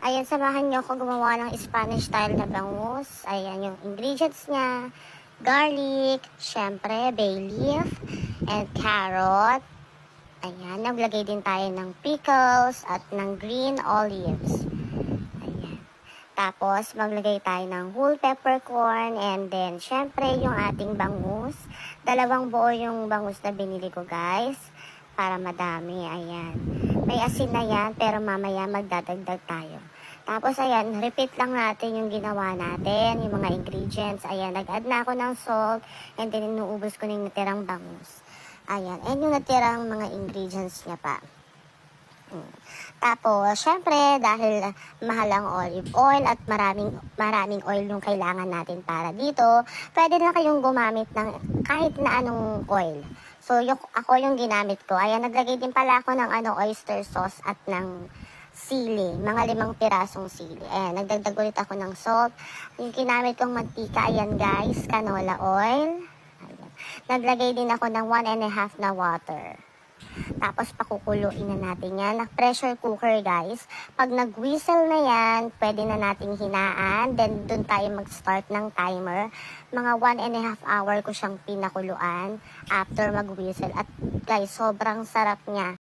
Ayan, samahan niyo ako gumawa ng Spanish style na bangus. Ayan yung ingredients niya. Garlic, syempre, bay leaf, and carrot. Ayan, naglagay din tayo ng pickles at ng green olives. Ayan. Tapos, maglagay tayo ng whole peppercorn and then, syempre, yung ating bangus. 2 buo yung bangus na binili ko, guys. Para madami, ayan. May asin na yan, pero mamaya magdadagdag tayo. Tapos, ayan, repeat lang natin yung ginawa natin, yung mga ingredients. Ayan, nag-add na ako ng salt, and then inuubos ko na yung natirang bangus. Ayan, and yung natirang mga ingredients niya pa. Tapos, syempre, dahil mahal ang olive oil at maraming oil yung kailangan natin para dito, pwede na kayong gumamit ng kahit na anong oil. So, ako yung ginamit ko. Ayan, naglagay din pala ako ng oyster sauce at ng sili. Mga 5 pirasong sili. Ayan, nagdagdag ulit ako ng salt. Yung ginamit kong mantika, ayan guys, canola oil. Ayan. Naglagay din ako ng 1.5 na water. Tapos pakukuluin na natin yan. Pressure cooker guys. Pag nag-whistle na yan, pwede na nating hinaan. Then dun tayo mag-start ng timer. Mga 1.5 hour ko siyang pinakuluan after mag-whistle. At guys, sobrang sarap niya.